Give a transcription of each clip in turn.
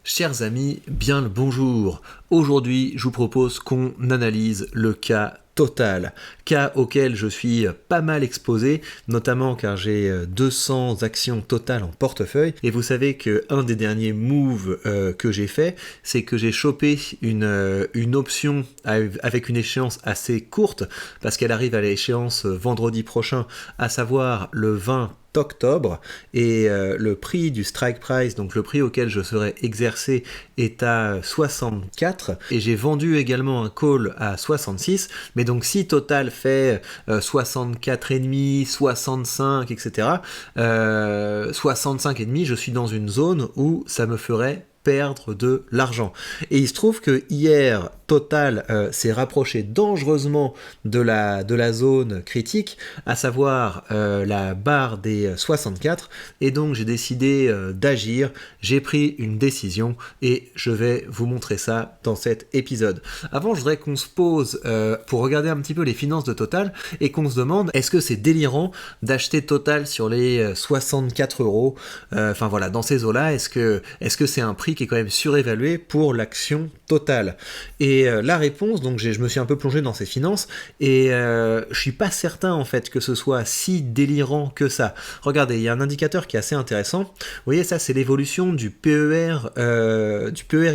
Chers amis, bien le bonjour. Aujourd'hui, je vous propose qu'on analyse le cas Total, cas auquel je suis pas mal exposé, notamment car j'ai 200 actions Total en portefeuille. Et vous savez qu'un des derniers moves que j'ai fait, c'est que j'ai chopé une option avec une échéance assez courte, parce qu'elle arrive à l'échéance vendredi prochain, à savoir le 20 octobre, et le prix du strike price, donc le prix auquel je serai exercé, est à 64, et j'ai vendu également un call à 66, mais donc si Total fait 64,5, 65, etc., 65,5, je suis dans une zone où ça me ferait perdre de l'argent. Et il se trouve que hier, Total s'est rapproché dangereusement de la zone critique, à savoir la barre des 64, et donc j'ai décidé d'agir, j'ai pris une décision, et je vais vous montrer ça dans cet épisode. Avant, je voudrais qu'on se pose pour regarder un petit peu les finances de Total, et qu'on se demande, est-ce que c'est délirant d'acheter Total sur les 64 euros, enfin voilà, dans ces eaux-là, est-ce que c'est un prix qui est quand même surévalué pour l'action Total? Et la réponse, donc je me suis un peu plongé dans ces finances, et je suis pas certain en fait que ce soit si délirant que ça. Regardez, il y a un indicateur qui est assez intéressant. Vous voyez, ça c'est l'évolution du PER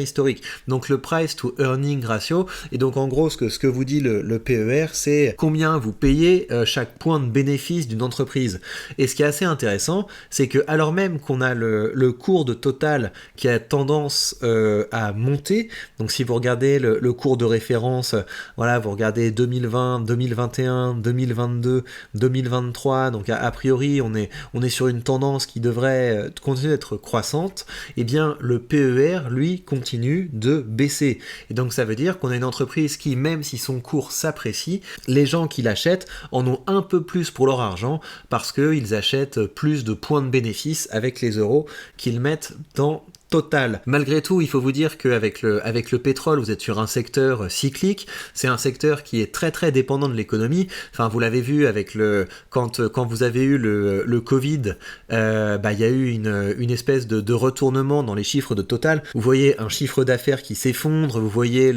historique, donc le price to earning ratio. Et donc en gros, ce que vous dit le PER, c'est combien vous payez chaque point de bénéfice d'une entreprise. Et ce qui est assez intéressant, c'est que alors même qu'on a le cours de Total qui a tendance à monter, donc si vous regardez le cours de référence, voilà, vous regardez 2020, 2021, 2022, 2023, donc a priori on est sur une tendance qui devrait continuer d'être croissante, et bien le PER lui continue de baisser. Et donc ça veut dire qu'on a une entreprise qui, même si son cours s'apprécie, les gens qui l'achètent en ont un peu plus pour leur argent, parce qu'ils achètent plus de points de bénéfice avec les euros qu'ils mettent dans Total. Malgré tout, il faut vous dire qu'avec le pétrole, vous êtes sur un secteur cyclique, c'est un secteur qui est très très dépendant de l'économie. Enfin, vous l'avez vu avec quand vous avez eu le Covid, il y a eu une espèce de retournement dans les chiffres de Total. Vous voyez un chiffre d'affaires qui s'effondre, vous voyez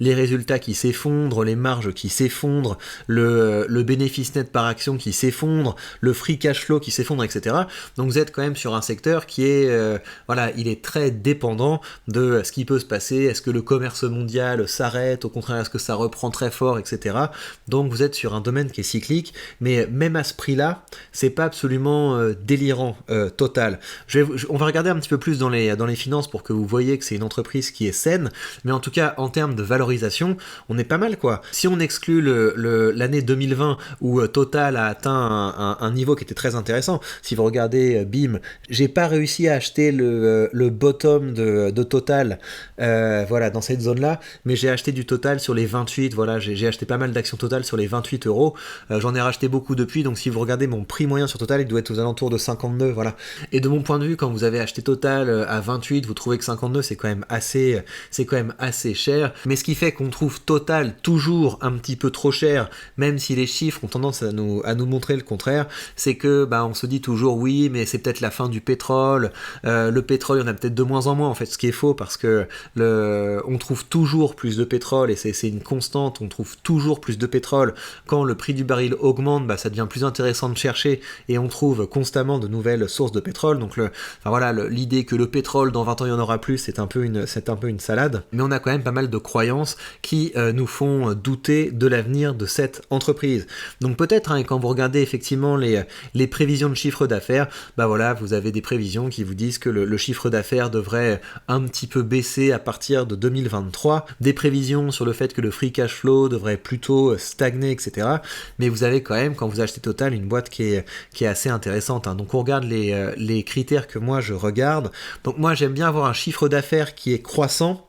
les résultats qui s'effondrent, les marges qui s'effondrent, le bénéfice net par action qui s'effondre, le free cash flow qui s'effondre, etc. Donc vous êtes quand même sur un secteur qui est, il est très dépendant de ce qui peut se passer. Est-ce que le commerce mondial s'arrête, au contraire est-ce que ça reprend très fort, etc. Donc vous êtes sur un domaine qui est cyclique, mais même à ce prix-là, c'est pas absolument délirant Total. On va regarder un petit peu plus dans les finances pour que vous voyez que c'est une entreprise qui est saine, mais en tout cas en termes de valorisation, on est pas mal quoi. Si on exclut l'année 2020 où Total a atteint un niveau qui était très intéressant, si vous regardez BIM, j'ai pas réussi à acheter le bottom de Total, dans cette zone-là, mais j'ai acheté du Total sur les 28, j'ai acheté pas mal d'actions Total sur les 28 euros, j'en ai racheté beaucoup depuis, donc si vous regardez mon prix moyen sur Total, il doit être aux alentours de 52, voilà. Et de mon point de vue, quand vous avez acheté Total à 28, vous trouvez que 52, c'est quand même assez cher, mais ce qui fait qu'on trouve Total toujours un petit peu trop cher, même si les chiffres ont tendance à nous montrer le contraire, c'est que, on se dit toujours, oui, mais c'est peut-être la fin du pétrole, le pétrole, il y en a peut-être de moins en moins en fait, ce qui est faux, parce que on trouve toujours plus de pétrole, et c'est une constante, on trouve toujours plus de pétrole. Quand le prix du baril augmente, ça devient plus intéressant de chercher, et on trouve constamment de nouvelles sources de pétrole. Donc l'idée que le pétrole dans 20 ans il y en aura plus, c'est un peu une salade, mais on a quand même pas mal de croyances qui nous font douter de l'avenir de cette entreprise. Donc peut-être, quand vous regardez effectivement les prévisions de chiffre d'affaires, vous avez des prévisions qui vous disent que le chiffre d'affaires devrait un petit peu baisser à partir de 2023, des prévisions sur le fait que le free cash flow devrait plutôt stagner, etc. Mais vous avez quand même, quand vous achetez Total, une boîte qui est assez intéressante. Donc on regarde les critères que moi je regarde. Donc moi j'aime bien avoir un chiffre d'affaires qui est croissant.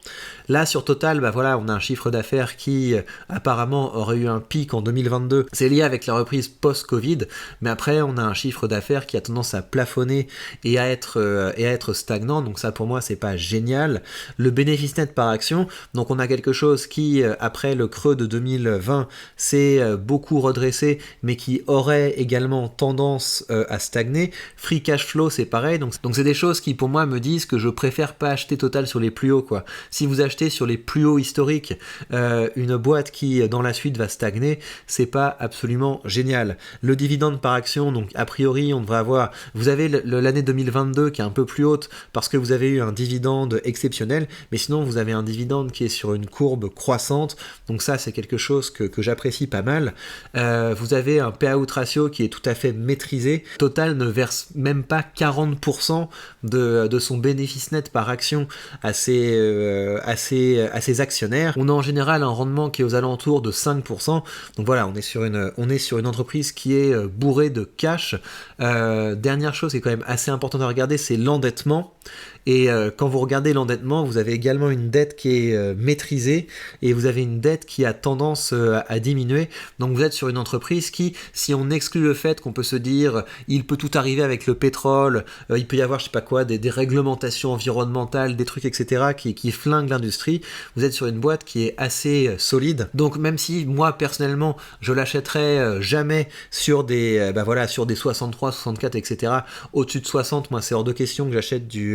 Là sur Total, on a un chiffre d'affaires qui apparemment aurait eu un pic en 2022. C'est lié avec la reprise post-Covid, mais après on a un chiffre d'affaires qui a tendance à plafonner et à être stagnant. Donc ça pour moi c'est pas génial. Le bénéfice net par action, donc on a quelque chose qui après le creux de 2020 s'est beaucoup redressé, mais qui aurait également tendance à stagner. Free cash flow c'est pareil, donc c'est des choses qui pour moi me disent que je préfère pas acheter Total sur les plus hauts quoi. Si vous achetez sur les plus hauts historiques une boîte qui dans la suite va stagner, c'est pas absolument génial. Le dividende par action, donc a priori on devrait avoir, vous avez l'année 2022 qui est un peu plus haute parce que vous avez eu un dividende exceptionnel, mais sinon vous avez un dividende qui est sur une courbe croissante, donc ça c'est quelque chose que j'apprécie pas mal. Vous avez un payout ratio qui est tout à fait maîtrisé. Total ne verse même pas 40% de son bénéfice net par action à ses actionnaire. On a en général un rendement qui est aux alentours de 5%. Donc voilà, on est sur une entreprise qui est bourrée de cash. Dernière chose qui est quand même assez importante à regarder, c'est l'endettement. Et quand vous regardez l'endettement, vous avez également une dette qui est maîtrisée et vous avez une dette qui a tendance à diminuer. Donc vous êtes sur une entreprise qui, si on exclut le fait qu'on peut se dire il peut tout arriver avec le pétrole, il peut y avoir je sais pas quoi, des réglementations environnementales, des trucs etc. qui flinguent l'industrie, vous êtes sur une boîte qui est assez solide. Donc même si moi personnellement je l'achèterais jamais sur des sur des 63, 64 etc. Au-dessus de 60, moi c'est hors de question que j'achète du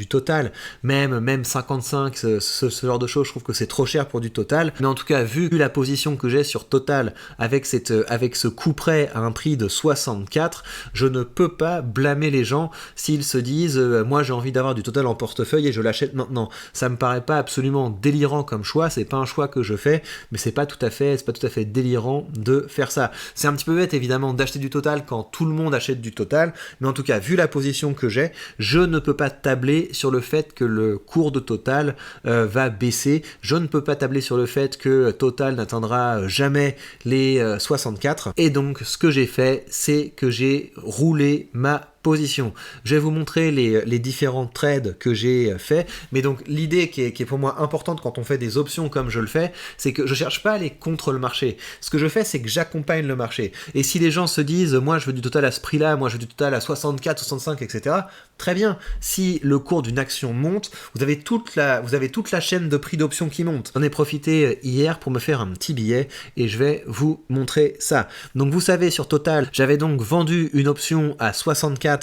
Total, même 55, ce genre de choses, je trouve que c'est trop cher pour du Total. Mais en tout cas, vu la position que j'ai sur Total avec ce coup près à un prix de 64, je ne peux pas blâmer les gens s'ils se disent moi j'ai envie d'avoir du Total en portefeuille et je l'achète maintenant. Ça me paraît pas absolument délirant comme choix, c'est pas un choix que je fais, mais c'est pas tout à fait délirant de faire ça. C'est un petit peu bête évidemment d'acheter du Total quand tout le monde achète du Total, mais en tout cas, vu la position que j'ai, je ne peux pas tabler sur le fait que le cours de Total va baisser. Je ne peux pas tabler sur le fait que Total n'atteindra jamais les 64. Et donc, ce que j'ai fait, c'est que j'ai roulé ma position. Je vais vous montrer les différents trades que j'ai fait, mais donc l'idée qui est pour moi importante quand on fait des options comme je le fais, c'est que je cherche pas à aller contre le marché. Ce que je fais, c'est que j'accompagne le marché. Et si les gens se disent, moi je veux du Total à ce prix-là, moi je veux du Total à 64, 65, etc., très bien. Si le cours d'une action monte, vous avez toute la chaîne de prix d'options qui monte. J'en ai profité hier pour me faire un petit billet et je vais vous montrer ça. Donc vous savez, sur Total, j'avais donc vendu une option à 64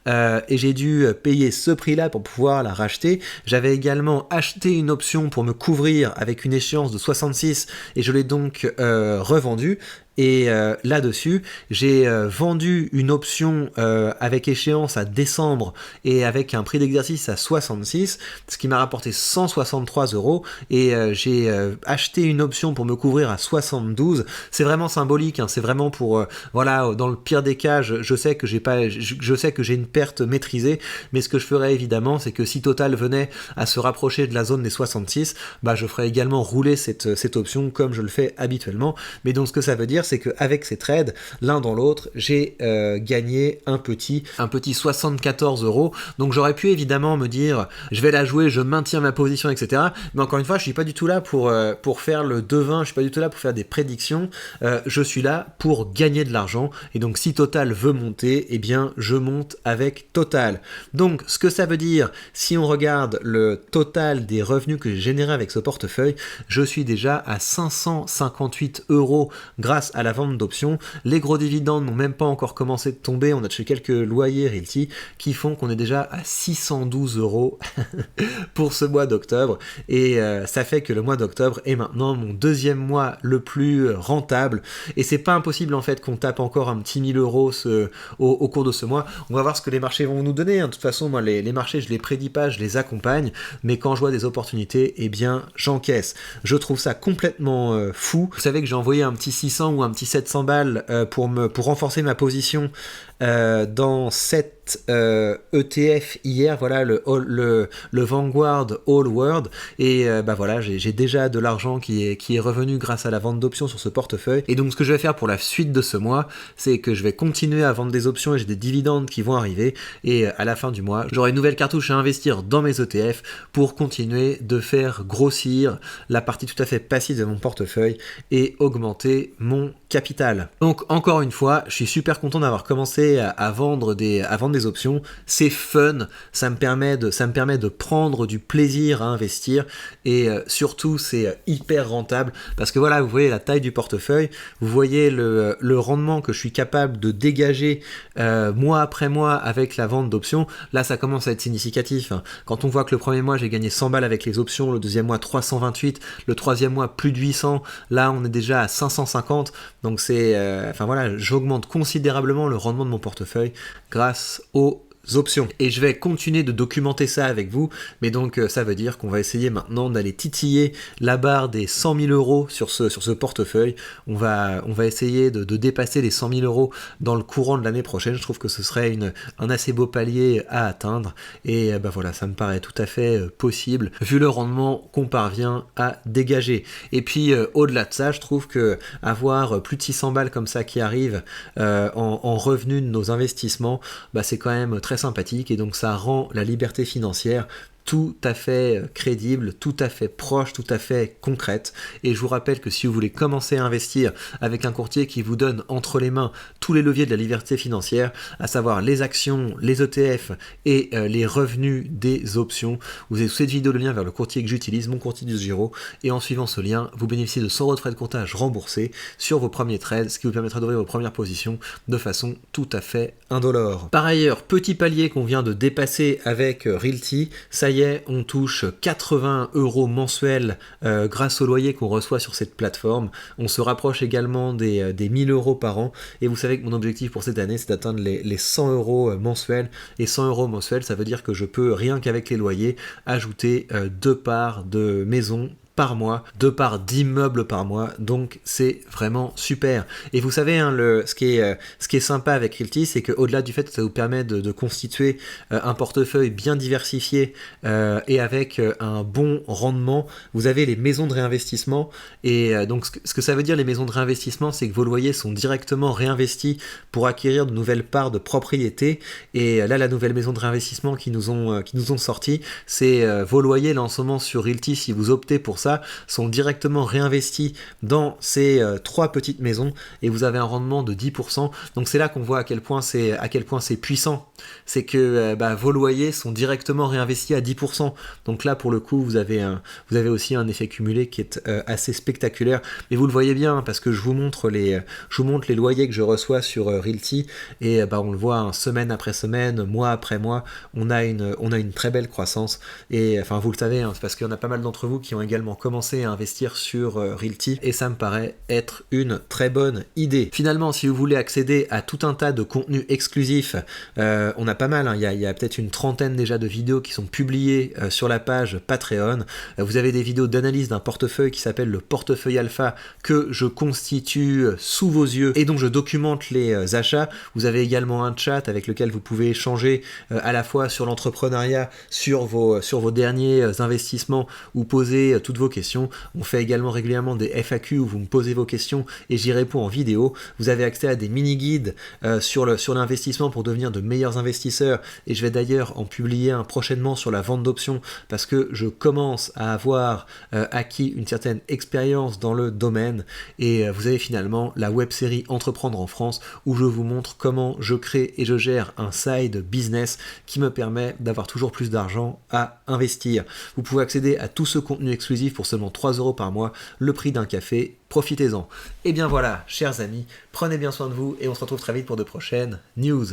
et j'ai dû payer ce prix-là pour pouvoir la racheter. J'avais également acheté une option pour me couvrir avec une échéance de 66 et je l'ai donc revendue. Et là-dessus, j'ai vendu une option avec échéance à décembre et avec un prix d'exercice à 66, ce qui m'a rapporté 163 €. Et j'ai acheté une option pour me couvrir à 72. C'est vraiment symbolique, hein, c'est vraiment pour dans le pire des cas, je sais que j'ai une perte maîtrisée, mais ce que je ferais évidemment, c'est que si Total venait à se rapprocher de la zone des 66, je ferais également rouler cette option comme je le fais habituellement. Mais donc ce que ça veut dire, c'est qu'avec ces trades, l'un dans l'autre, j'ai gagné un petit 74 €. Donc j'aurais pu évidemment me dire, je vais la jouer, je maintiens ma position, etc. Mais encore une fois, je suis pas du tout là pour faire le devin, je suis pas du tout là pour faire des prédictions. Je suis là pour gagner de l'argent. Et donc si Total veut monter, eh bien je monte avec Total. Donc ce que ça veut dire, si on regarde le total des revenus que j'ai générés avec ce portefeuille, je suis déjà à 558 € grâce à la vente d'options. Les gros dividendes n'ont même pas encore commencé de tomber, on a touché quelques loyers Realty qui font qu'on est déjà à 612 € pour ce mois d'octobre, et ça fait que le mois d'octobre est maintenant mon deuxième mois le plus rentable, et c'est pas impossible en fait qu'on tape encore un petit 1000 € au cours de ce mois. On va voir ce que les marchés vont nous donner, hein. De toute façon moi les marchés je les prédis pas, je les accompagne, mais quand je vois des opportunités, eh bien j'encaisse. Je trouve ça complètement fou. Vous savez que j'ai envoyé un petit 600 ou un petit 700 balles pour renforcer ma position dans cette ETF hier, voilà, le Vanguard All World, et j'ai déjà de l'argent qui est revenu grâce à la vente d'options sur ce portefeuille. Et donc ce que je vais faire pour la suite de ce mois, c'est que je vais continuer à vendre des options et j'ai des dividendes qui vont arriver, et à la fin du mois j'aurai une nouvelle cartouche à investir dans mes ETF pour continuer de faire grossir la partie tout à fait passive de mon portefeuille et augmenter mon capital. Donc encore une fois, je suis super content d'avoir commencé à vendre des des options, c'est fun, ça me permet de prendre du plaisir à investir et surtout c'est hyper rentable parce que voilà, vous voyez la taille du portefeuille, vous voyez le rendement que je suis capable de dégager mois après mois avec la vente d'options. Là ça commence à être significatif, hein. Quand on voit que le premier mois j'ai gagné 100 balles avec les options, le deuxième mois 328, le troisième mois plus de 800, là on est déjà à 550, donc c'est enfin voilà, j'augmente considérablement le rendement de mon portefeuille grâce aux options. Et je vais continuer de documenter ça avec vous, mais donc ça veut dire qu'on va essayer maintenant d'aller titiller la barre des 100 000 euros sur ce portefeuille. On va essayer de dépasser les 100 000 euros dans le courant de l'année prochaine. Je trouve que ce serait un assez beau palier à atteindre, et ben voilà, ça me paraît tout à fait possible vu le rendement qu'on parvient à dégager. Et puis au-delà de ça, je trouve que avoir plus de 600 balles comme ça qui arrivent en revenus de nos investissements, bah, c'est quand même très sympathique, et donc ça rend la liberté financière tout à fait crédible, tout à fait proche, tout à fait concrète. Et je vous rappelle que si vous voulez commencer à investir avec un courtier qui vous donne entre les mains tous les leviers de la liberté financière, à savoir les actions, les ETF et les revenus des options, vous avez sous cette vidéo le lien vers le courtier que j'utilise, mon courtier du Giro, et en suivant ce lien, vous bénéficiez de 100 € de frais de comptage remboursés sur vos premiers trades, ce qui vous permettra d'ouvrir vos premières positions de façon tout à fait indolore. Par ailleurs, petit palier qu'on vient de dépasser avec Realty, ça y est, on touche 80 € mensuels grâce au loyer qu'on reçoit sur cette plateforme. On se rapproche également des 1000 € par an, et vous savez que mon objectif pour cette année, c'est d'atteindre les 100 € mensuels, et 100 € mensuels, ça veut dire que je peux, rien qu'avec les loyers, ajouter 2 parts de maison par mois, 2 parts d'immeubles par mois, donc c'est vraiment super. Et vous savez, hein, ce qui est sympa avec Realty, c'est qu'au-delà du fait que ça vous permet de constituer un portefeuille bien diversifié et avec un bon rendement, vous avez les maisons de réinvestissement, et donc ce que ça veut dire les maisons de réinvestissement, c'est que vos loyers sont directement réinvestis pour acquérir de nouvelles parts de propriété, et là la nouvelle maison de réinvestissement qui nous ont sorti, c'est vos loyers là en ce moment sur Realty, si vous optez pour ça, sont directement réinvestis dans ces 3 petites maisons, et vous avez un rendement de 10%. Donc c'est là qu'on voit à quel point c'est puissant. C'est que vos loyers sont directement réinvestis à 10%. Donc là pour le coup vous avez aussi un effet cumulé qui est assez spectaculaire. Et vous le voyez bien parce que je vous montre les loyers que je reçois sur Realty, et on le voit, hein, semaine après semaine, mois après mois, on a une très belle croissance. Et enfin vous le savez, hein, c'est parce qu'il y en a pas mal d'entre vous qui ont également commencé à investir sur Realty, et ça me paraît être une très bonne idée. Finalement, si vous voulez accéder à tout un tas de contenus exclusifs, on a pas mal, hein, il y a peut-être une trentaine déjà de vidéos qui sont publiées sur la page Patreon. Vous avez des vidéos d'analyse d'un portefeuille qui s'appelle le portefeuille alpha, que je constitue sous vos yeux et dont je documente les achats. Vous avez également un chat avec lequel vous pouvez échanger à la fois sur l'entrepreneuriat, sur vos derniers investissements, ou poser toutes vos questions. On fait également régulièrement des FAQ où vous me posez vos questions et j'y réponds en vidéo. Vous avez accès à des mini-guides sur l'investissement pour devenir de meilleurs investisseurs, et je vais d'ailleurs en publier un prochainement sur la vente d'options parce que je commence à avoir acquis une certaine expérience dans le domaine. Et vous avez finalement la web-série Entreprendre en France où je vous montre comment je crée et je gère un side business qui me permet d'avoir toujours plus d'argent à investir. Vous pouvez accéder à tout ce contenu exclusif pour seulement 3 € par mois, le prix d'un café. Profitez-en. Et bien voilà, chers amis, prenez bien soin de vous et on se retrouve très vite pour de prochaines news.